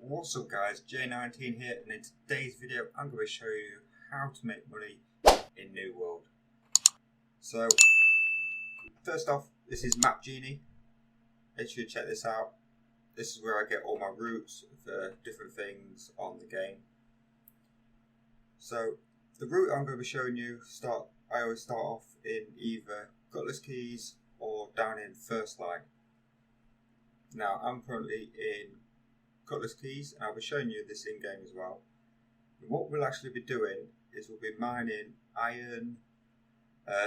What's up guys, J19 here, and in today's video I'm going to show you how to make money in New World. So first off, this is Map Genie. Make sure you check this out. This is where I get all my routes for different things on the game. So the route I'm going to be showing you, I always start off in either Cutlass Keys or down in First Line. Now I'm currently in Cutlass Keys, and I'll be showing you this in game as well. And what we'll actually be doing is we'll be mining iron,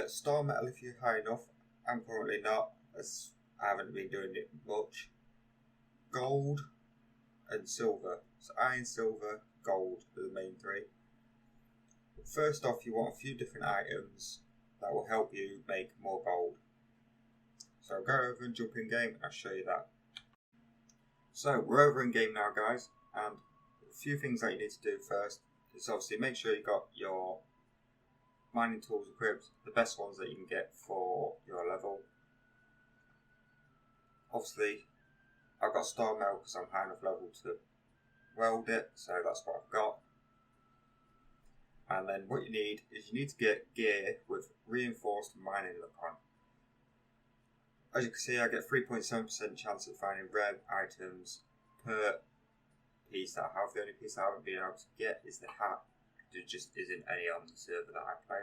star metal if you're high enough. I'm currently not, as I haven't been doing it much. Gold and silver. So iron, silver, gold are the main three. But first off, you want a few different items that will help you make more gold. So I'll go over and jump in game and I'll show you that. So we're over in game now guys, and a few things that you need to do first is obviously make sure you got your mining tools equipped, the best ones that you can get for your level. Obviously I've got star metal because I'm high enough level to weld it, so that's what I've got. And then what you need is you need to get gear with reinforced mining look on. As you can see, I get 3.7% chance of finding rare items per piece that I have. The only piece I haven't been able to get is the hat. There just isn't any on the server that I play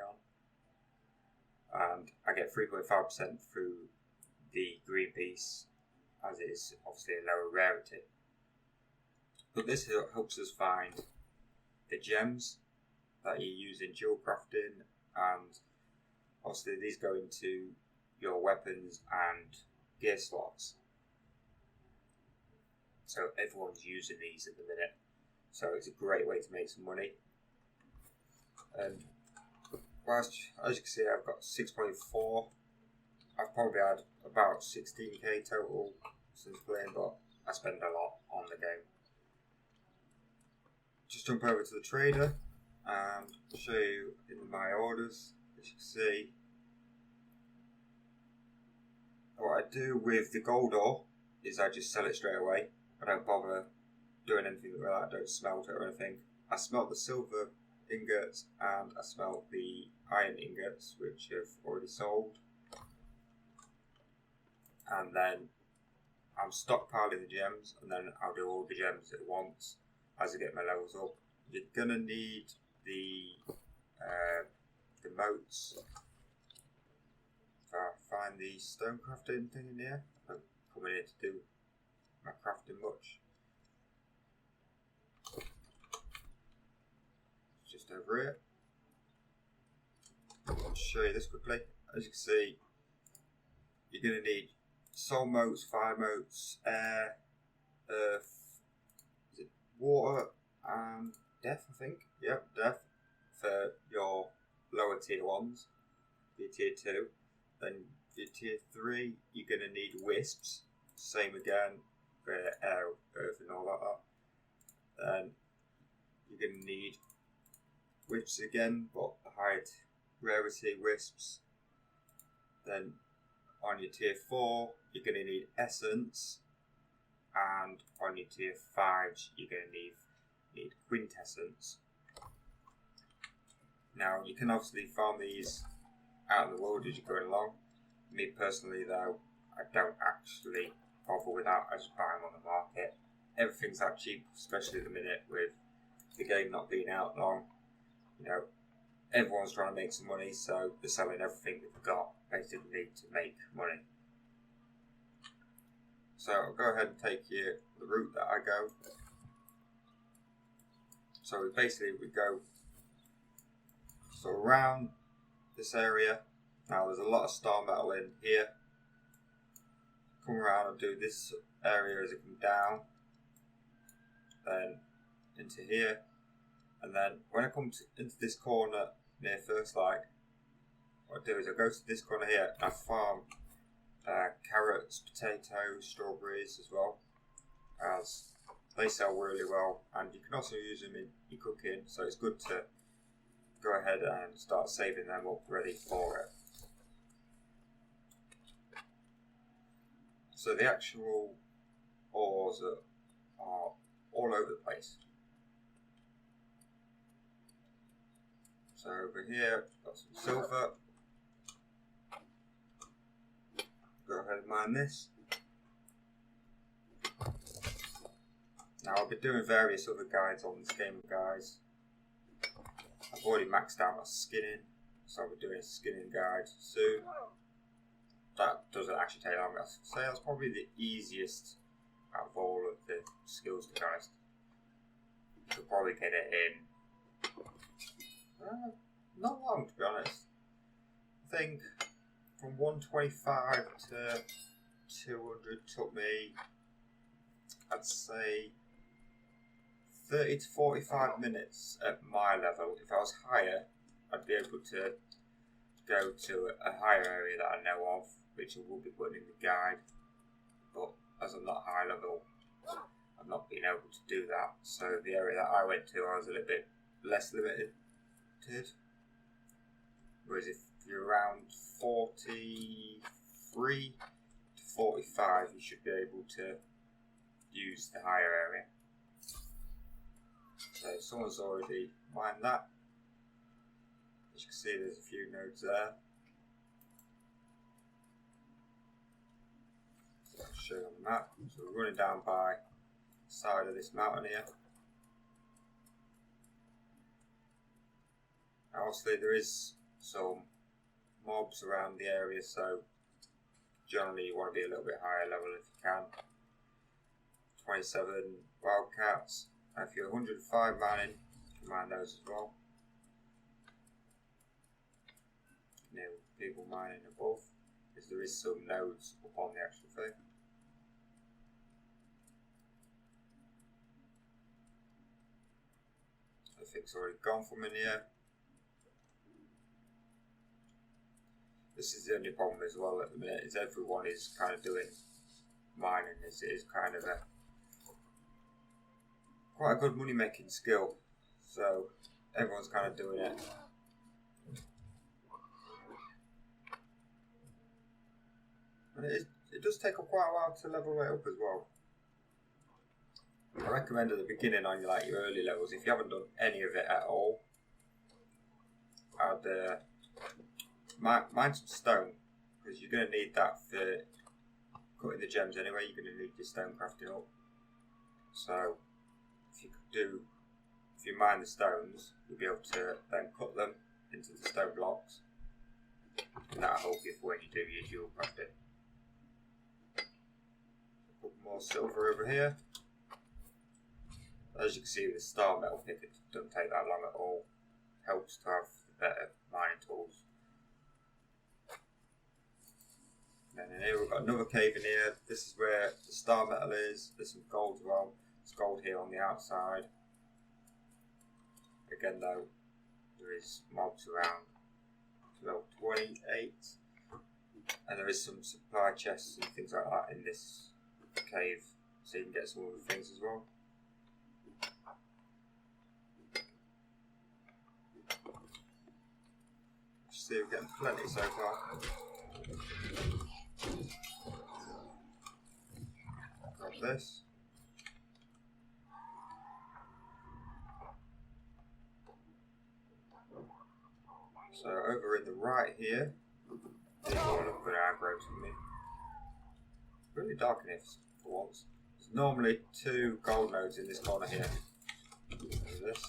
on. And I get 3.5% through the green piece, as it is obviously a lower rarity. But this helps us find the gems that you use in jewel crafting, and obviously these go into your weapons and gear slots. So everyone's using these at the minute. So it's a great way to make some money. And whilst, as you can see, I've got 6.4. I've probably had about 16k total since playing, but I spend a lot on the game. Just jump over to the trader and show you in my orders. As you can see, what I do with the gold ore is I just sell it straight away. I don't bother doing anything with that. I don't smelt it or anything. I smelt the silver ingots and I smelt the iron ingots, which I've already sold. And then I'm stockpiling the gems, and then I'll do all the gems at once as I get my levels up. You're gonna need the moats. Find the stone crafting thing in here. I'm coming here to do my crafting much. It's just over here. I'll show you this quickly. As you can see, you're going to need soul moats, fire moats, air, earth, water, and death, I think. Yep, death for your lower tier ones, your tier 2. Then for tier 3, you're going to need wisps. Same again for air, earth, and all that. Then you're going to need wisps again, but the higher rarity wisps. Then on your tier 4, you're going to need essence, and on your tier 5s, you're going to need quintessence. Now you can obviously farm these out in the world as you're going along. Me personally though, I don't actually bother with that. I just buy them on the market. Everything's that cheap, especially at the minute with the game not being out long. You know, everyone's trying to make some money, so they're selling everything they've got basically to make money. So I'll go ahead and take you the route that I go. So we go around this area. Now there's a lot of star metal in here. Come around and do this area as it comes down, then into here, and then when I come into this corner near First Light, what I do is I go to this corner here and I farm carrots, potatoes, strawberries as well, as they sell really well, and you can also use them in your cooking, so it's good to go ahead and start saving them up ready for it. So the actual ores are all over the place. So over here, got some silver. Go ahead and mine this. Now I'll be doing various other guides on this game, guys. I've already maxed out my skinning, so I'll be doing a skinning guide soon. That doesn't actually take long. I'd say that's probably the easiest out of all of the skills, to be honest. You could probably get it in not long, to be honest. I think from 125 to 200 took me, I'd say, 30 to 45 minutes at my level. If I was higher, I'd be able to go to a higher area that I know of, which I will be putting in the guide. But as I'm not high level, I've not been able to do that. So the area that I went to, I was a little bit less limited. Whereas if you're around 43 to 45, you should be able to use the higher area. So someone's already mined that. As you can see, there's a few nodes there. So I'll show you on the map. So we're running down by the side of this mountain here. Now obviously there is some mobs around the area, so generally you want to be a little bit higher level if you can. 27 wildcats. And if you're 105 mining, you can mine those as well. You know, people mining above, because there is some nodes up on the actual thing. I think it's already gone from in here. This is the only problem as well at the minute, is everyone is kind of doing mining. This is kind of quite a good money making skill, so everyone's kind of doing it. And it does take quite a while to level it up as well. I recommend at the beginning on your early levels, if you haven't done any of it at all, I'd mine some stone, because you're going to need that for cutting the gems anyway. You're going to need your stone crafting up. So if you mine the stones, you'll be able to then cut them into the stone blocks, and that'll help you for when you do your jewel crafting. Put more silver over here. As you can see with the star metal pick, it doesn't take that long at all. Helps to have better mining tools. And then in here we've got another cave in here. This is where the star metal is. There's some gold as well. There's gold here on the outside. Again though, there is mobs around level 28. And there is some supply chests and things like that in this cave. So you can get some other things as well. See, we're getting plenty so far. Grab this. So over in the right here, there's all of the aggro to me. Really dark in here for once. There's normally 2 gold nodes in this corner here. There's this.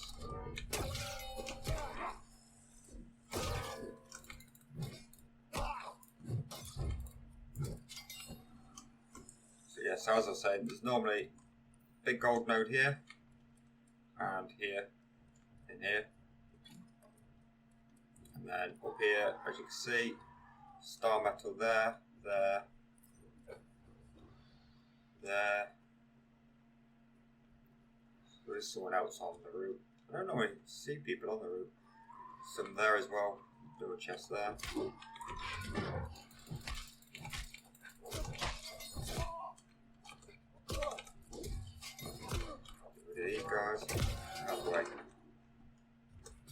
So as I was saying, there's normally a big gold node here, and here, in here, and then up here, as you can see, star metal there, there, there. There is someone else on the route. I don't know if you see people on the route. Some there as well. Do a chest there. These guys out of the way.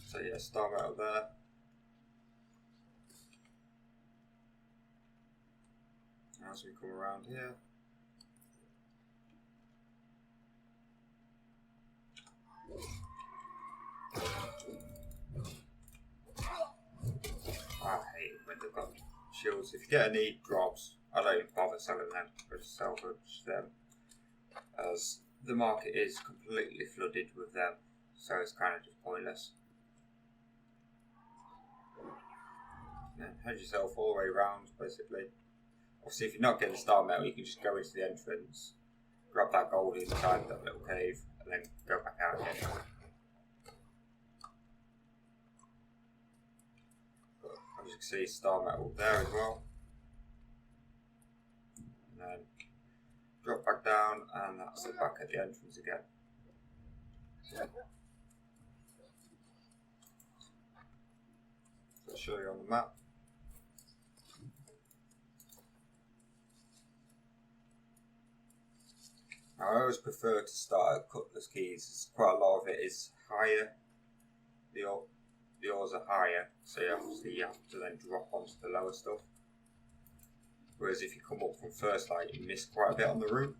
So yeah, star metal there. As we come around here, I hate it when they've got shields. If you get any drops, I don't even bother selling them. I just salvage them, as the market is completely flooded with them, so it's kind of just pointless. And head yourself all the way around, basically. Obviously, if you're not getting star metal, you can just go into the entrance, grab that gold inside that little cave, and then go back out again. But as you can see, star metal there as well. And then drop back down, and that's it back at the entrance again. So I'll show you on the map. Now, I always prefer to start at Cutlass Keys. Quite a lot of it is higher. The ores are higher, so you have to then drop onto the lower stuff. Whereas if you come up from first light, you miss quite a bit on the route.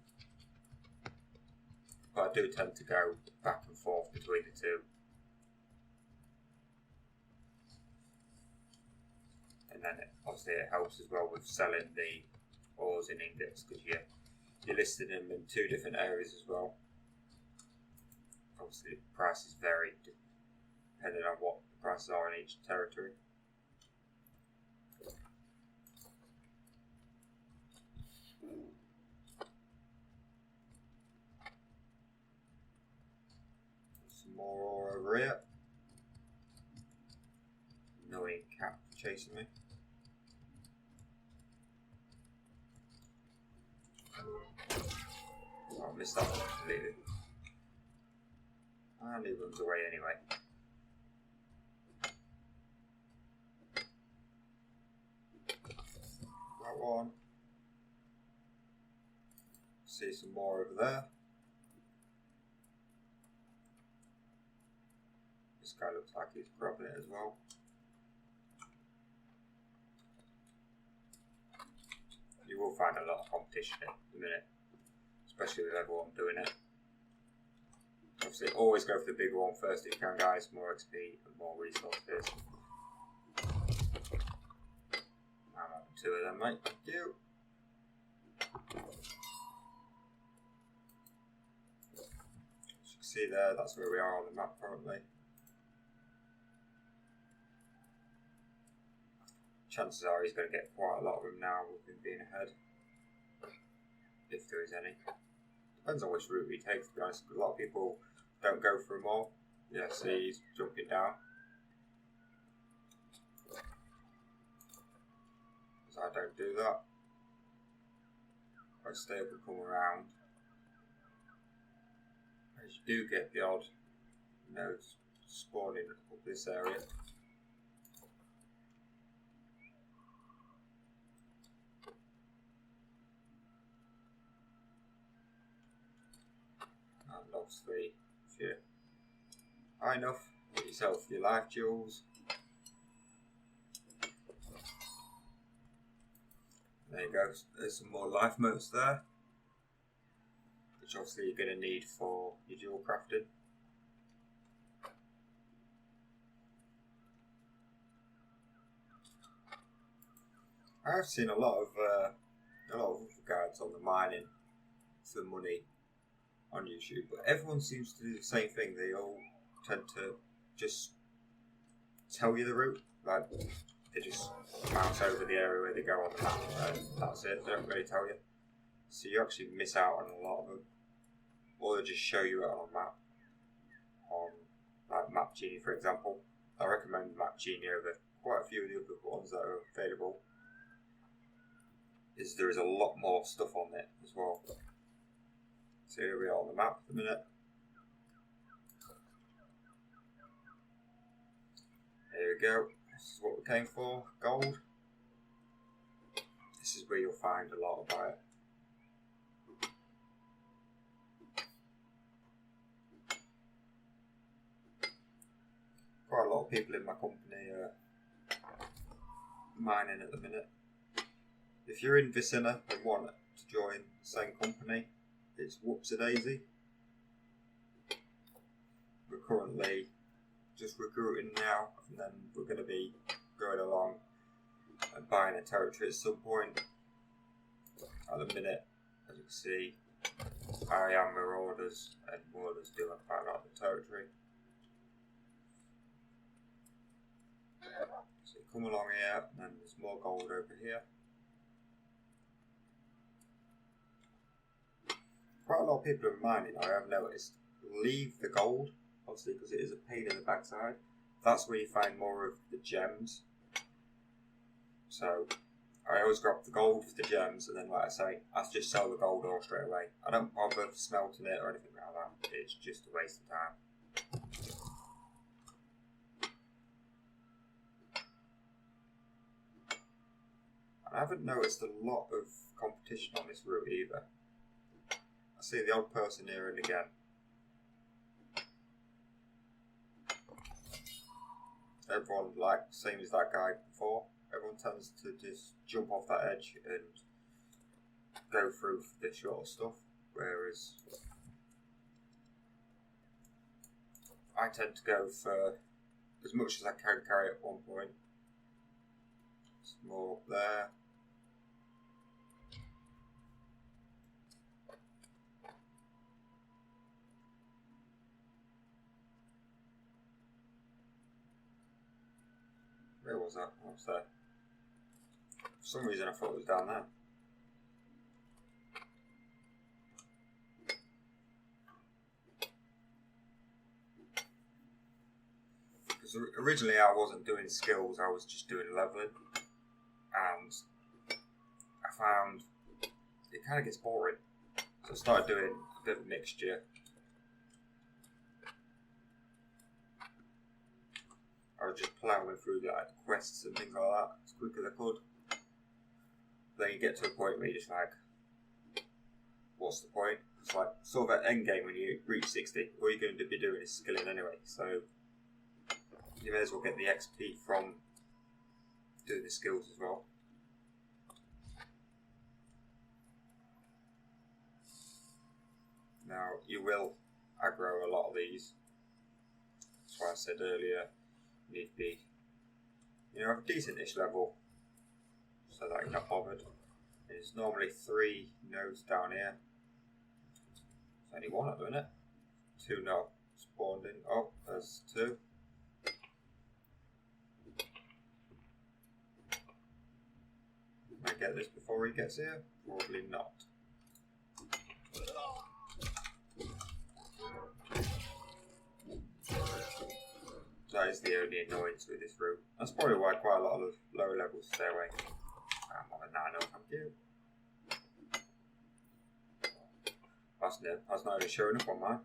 But I do tend to go back and forth between the two. And then obviously it helps as well with selling the ores in ingots, because you're listing them in two different areas as well. Obviously the prices vary depending on what the prices are in each territory. Some more ore over here. Annoying cat chasing me. Oh, I missed that one completely. And he runs away anyway. That one. See some more over there. This guy looks like he's grabbing it as well. You will find a lot of competition in a minute, especially with everyone doing it. Obviously, always go for the bigger one first if you can, guys. More XP and more resources. I'm having two of them, mate. Thank you. As you can see there, that's where we are on the map currently. Chances are he's going to get quite a lot of them now with him being ahead. If there is any. Depends on which route he takes, to be honest. A lot of people don't go for them all. Yeah, see, he's jumping down. So I don't do that. I stay up and come around. As you do get the odd nodes spawning up this area. And obviously, if you're high enough, get yourself your life jewels. There you go, there's some more life motes there, which obviously you're going to need for your jewel crafting. I've seen a lot of guides on the mining for money on YouTube, but everyone seems to do the same thing. They all tend to just tell you the route, like they just mouse over the area where they go on the map, and that's it. They don't really tell you, so you actually miss out on a lot of them. Or they just show you it on a map, on like Map Genie, for example. I recommend Map Genie over quite a few of the other ones that are available. There is a lot more stuff on it as well. So here we are on the map at the minute. There we go. This is what we came for, gold. This is where you'll find a lot about it. Quite a lot of people in my company are mining at the minute. If you're in Vicina and want to join the same company, it's whoopsie daisy. we're currently just recruiting now, and then we're going to be going along and buying a territory at some point. At the minute, as you can see, I am marauders, and marauders do have quite a lot of the territory. So you come along here, and then there's more gold over here. Quite a lot of people in mining, I have noticed, leave the gold, obviously because it is a pain in the backside. That's where you find more of the gems. So I always grab the gold for the gems, and then, like I say, I just sell the gold all straight away. I don't bother smelting it or anything like that. It's just a waste of time. And I haven't noticed a lot of competition on this route either. I see the odd person here and again. Everyone, like, same as that guy before, everyone tends to just jump off that edge and go through the short stuff, whereas I tend to go for as much as I can carry at one point. Some more up there. Where was that? What was there? For some reason I thought it was down there. Because originally I wasn't doing skills, I was just doing leveling. And I found it kind of gets boring. So I started doing a bit of a mixture. I was just plowing through like quests and things like that as quick as I could. Then you get to a point where you're just like, what's the point? It's like sort of at end game when you reach 60, all you're going to be doing is skilling anyway. So you may as well get the XP from doing the skills as well. Now you will aggro a lot of these. That's why I said earlier, you need to be, have a decent-ish level so that you're not bothered. There's normally 3 nodes down here. There's only 1 at the minute. 2 not spawned in. Oh, there's 2. Can I get this before he gets here? Probably not. That is the only annoyance with this route. That's probably why quite a lot of lower levels stay away. I'm on a nano, thank you. That's not even showing up on mine.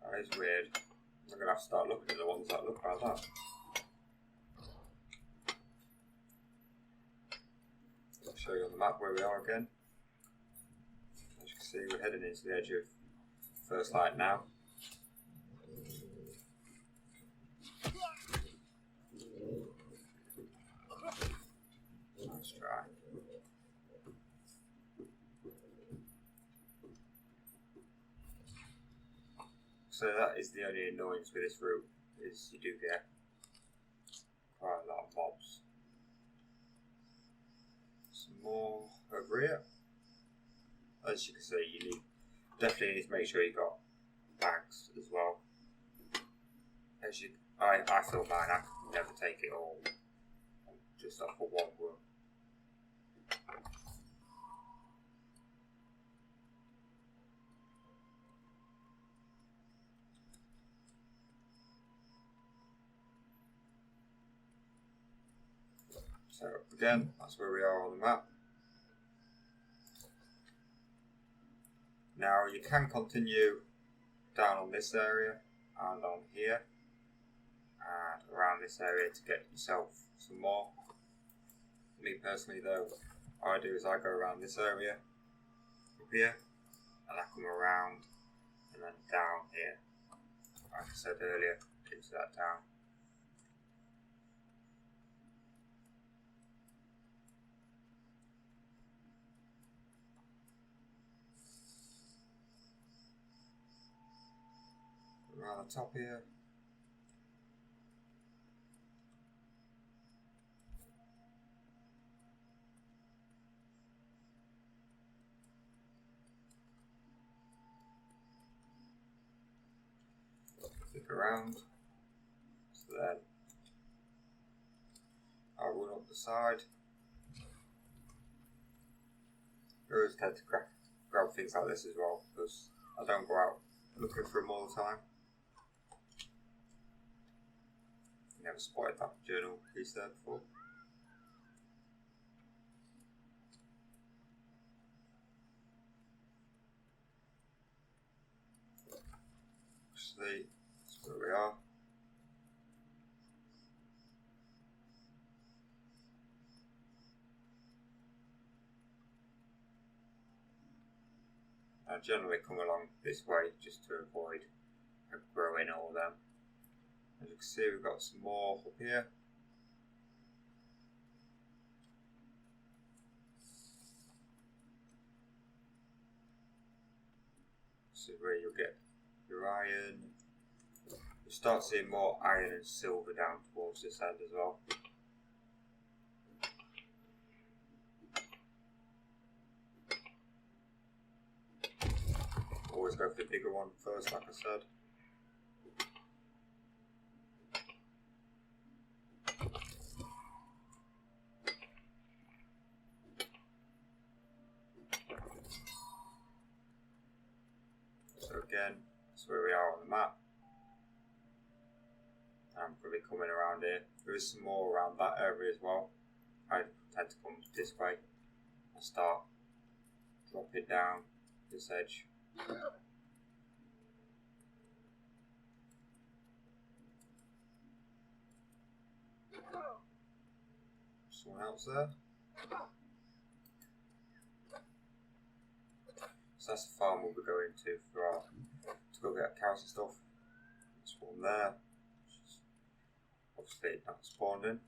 That is weird. I'm going to have to start looking at the ones that look like that. I'll show you on the map where we are again. As you can see, we're heading into the edge of first light now. Let's try. So that is the only annoyance with this route, is you do get quite a lot of mobs. Some more over here. As you can see, you definitely need to make sure you've got bags as well. I feel mine, I can never take it all just off of one run. So again, that's where we are on the map. Now you can continue down on this area and on here and around this area to get yourself some more. Me personally though, what I do is I go around this area up here and I come around and then down here, like I said earlier, into that town. around the top here. Flick around. So then I'll run up the side. I always tend to grab things like this as well because I don't go out looking for them all the time. Never spotted that journal piece there before. Actually, that's where we are. I generally come along this way just to avoid growing all them. As you can see, we've got some more up here. This is where you'll get your iron. You start seeing more iron and silver down towards this end as well. Always go for the bigger one first, like I said. So again, that's where we are on the map. I'm probably coming around here. There is some more around that area as well. I tend to come this way. I start dropping down this edge. Someone else there. So that's the farm we'll be going to go get cows and stuff. There's one there. Obviously not spawned in.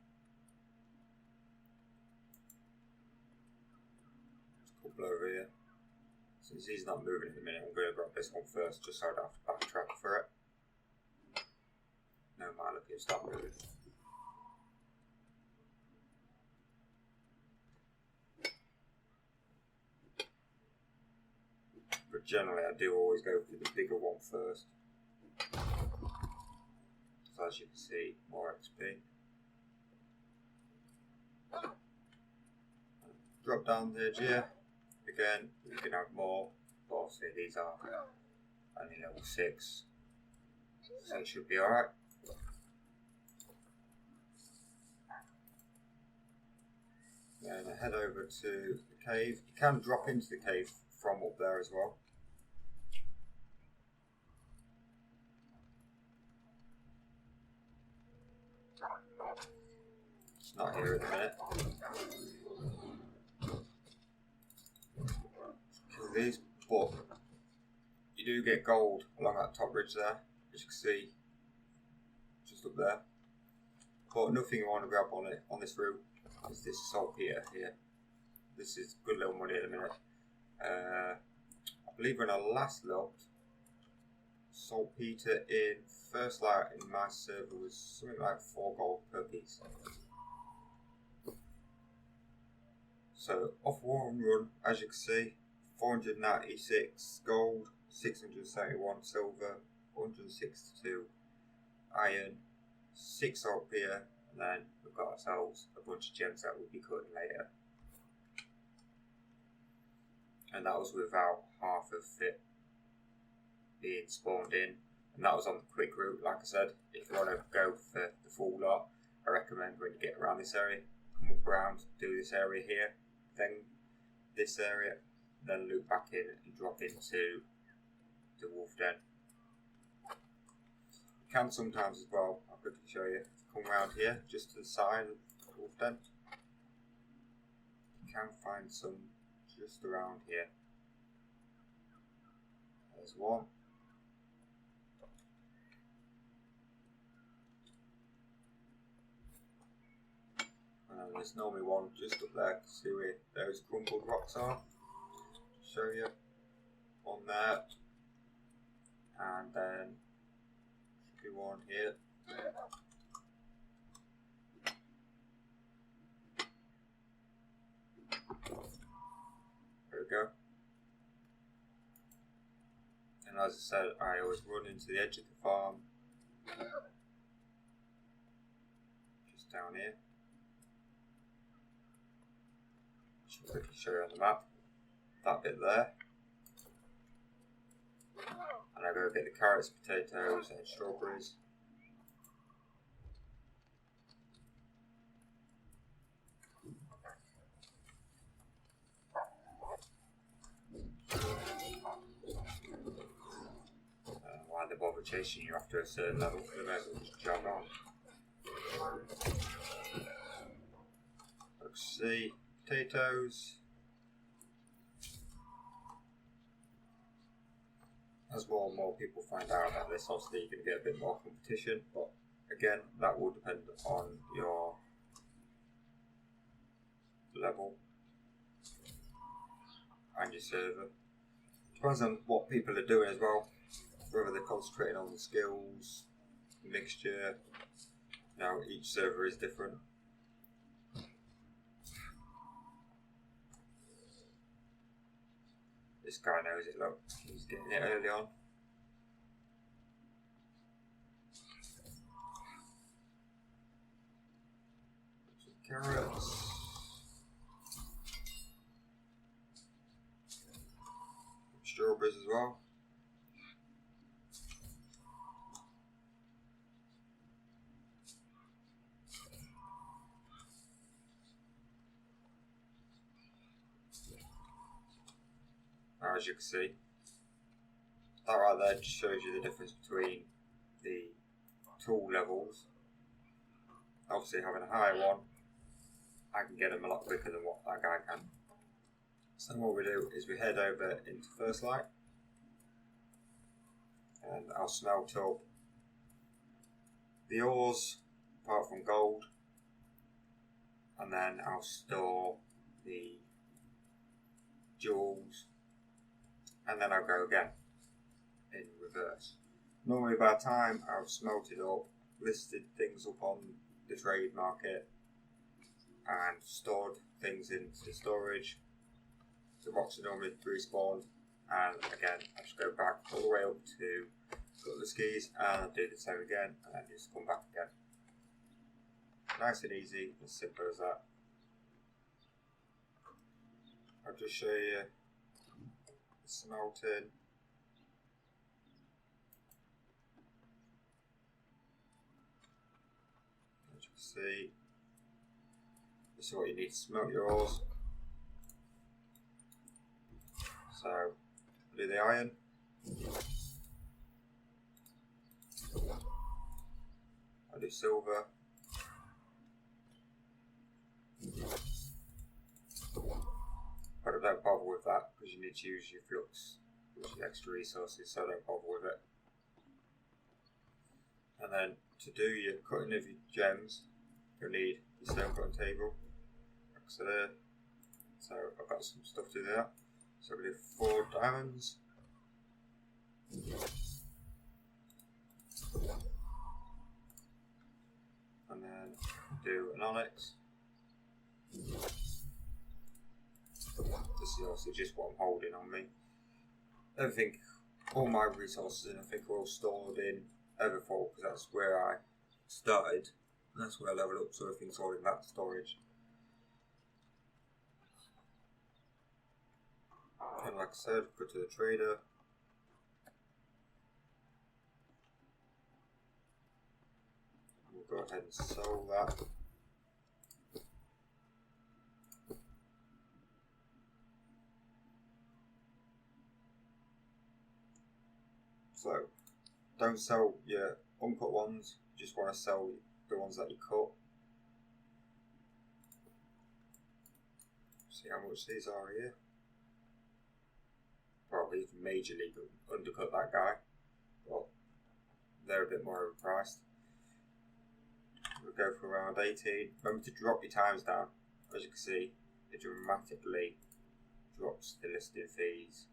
There's a couple over here. Since he's not moving in a minute, I'm going to grab this one first just so I don't have to backtrack for it. No matter if he'll start moving. But generally I do always go for the bigger one first. So as you can see, more XP. Drop down the edge here. Again, you can have more, but obviously these are only level 6, so it should be alright. Then I head over to the cave. You can drop into the cave from up there as well. It's not here at the minute. Kill these, but you do get gold along that top ridge there, as you can see, just up there. But nothing you want to grab on it on this route is this saltpeter here. This is good little money at the minute. I believe when I last looked, saltpeter in first light in my server was something like 4 gold per piece. So off one run, as you can see, 496 gold, 671 silver, 162 iron, 6 saltpeter, and then we've got ourselves a bunch of gems that we'll be cutting later. And that was without half of it being spawned in, and that was on the quick route. Like I said, if you want to go for the full lot, I recommend when you get around this area, come up around, do this area here, then this area, then loop back in and drop into the wolf den. You can sometimes as well, I'll quickly show you, come around here just to the side of the wolf den. You can find some just around here. There's one. And then there's normally one just up there. See where those crumbled rocks are. Show you one there, and then be one here. There we go. And as I said, I always run into the edge of the farm. Just down here. Just quickly show you on the map. That bit there. And I go get the carrots, potatoes and strawberries. Why they bother chasing you after a certain level? They might as well just jog on. Let's see, potatoes. As more and more people find out about this, obviously you're going to get a bit more competition, but again, that will depend on your level and your server. Depends on what people are doing as well, whether they're concentrating on the skills, mixture. Now each server is different. This guy knows it, look, he's getting it early on. Some carrots. Strawberries as well. As you can see, that right there just shows you the difference between the tool levels. Obviously having a higher one, I can get them a lot quicker than what that guy can. So what we do is we head over into First Light and I'll smelt up the ores apart from gold, and then I'll store the jewels, and then I'll go again in reverse. Normally by the time I've smelted up, listed things up on the trade market and stored things into storage, the rocks are normally respawned, and again I just go back all the way up to Cutlass Keys and do the same again and then just come back again. Nice and easy, as simple as that. I'll just show you the smelting. As you can see, this is what you need to smelt your ores. So, I'll do the iron. I'll do silver. But I don't bother with that because you need to use your flux, which is extra resources, so I don't bother with it. And then to do your cutting of your gems, you'll need your stone cutting table. So there. So I've got some stuff to do there. So we'll do 4 diamonds. And then do an onyx. This is also just what I'm holding on me. Everything, all my resources and everything are all stored in Everfall because that's where I started. And that's where I leveled up, so everything's all in that storage. And like I said, go to the trader. We'll go ahead and sell that. So, don't sell your uncut ones, you just want to sell the ones that you cut. See how much these are here. Probably majorly undercut that guy, but they're a bit more overpriced. We'll go for around 18. Remember to drop your times down. As you can see, it dramatically drops the listing fees.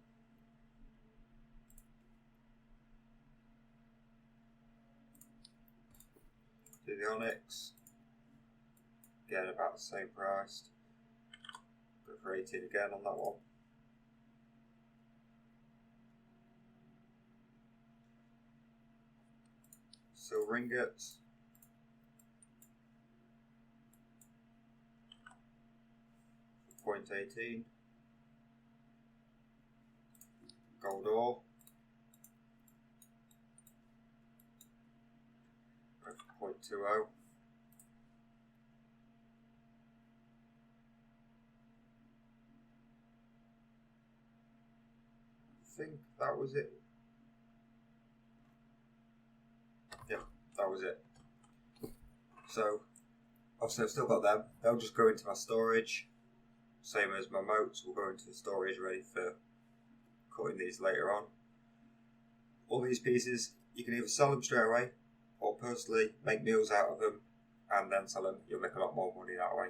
Do the onyx. Again, about the same price. Go for 18 again on that one. Silver ingots. .18. Gold ore. 0.20. I think that was it. Yeah, that was it. So, obviously I've still got them. They'll just go into my storage. Same as my motes will go into the storage ready for cutting these later on. All these pieces, you can either sell them straight away or personally make meals out of them and then sell them. You'll make a lot more money that way.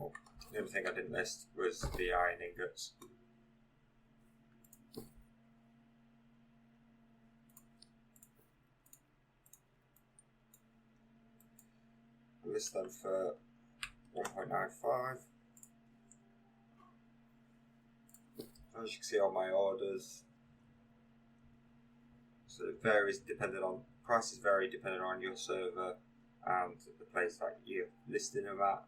Oh, the other thing I didn't list was the iron ingots. I list them for 1.95. As you can see on my orders, so it varies depending on, prices vary depending on your server and the place that you're listing them at.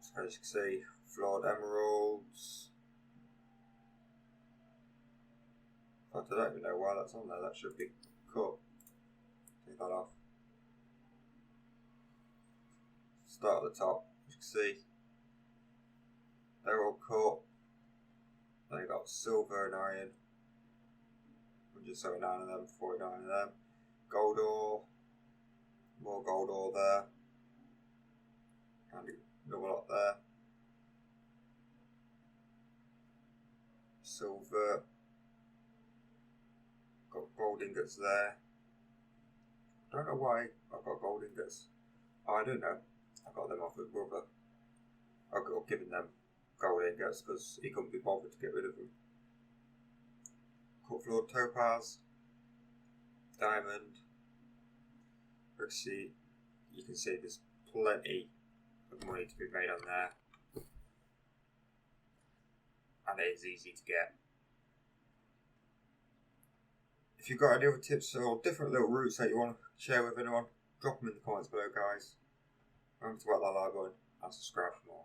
So as you can see, flawed emeralds. I don't even know why that's on there, that should be cut. Take that off. Start at the top, as you can see, they're all cut. Then you got silver and iron, 179 of them, 49 of them. Gold ore, more gold ore there, and another lot there. Silver, got gold ingots there. Don't know why I've got gold ingots. Oh, I don't know. I got them off with brother. I've given them gold ingots because he couldn't be bothered to get rid of them. Cut flawed topaz, diamond. Actually, you can see there's plenty of money to be made on there, and it is easy to get. If you've got any other tips or different little routes that you want to share with anyone, drop them in the comments below, guys. Remember to whack that like button and subscribe for more.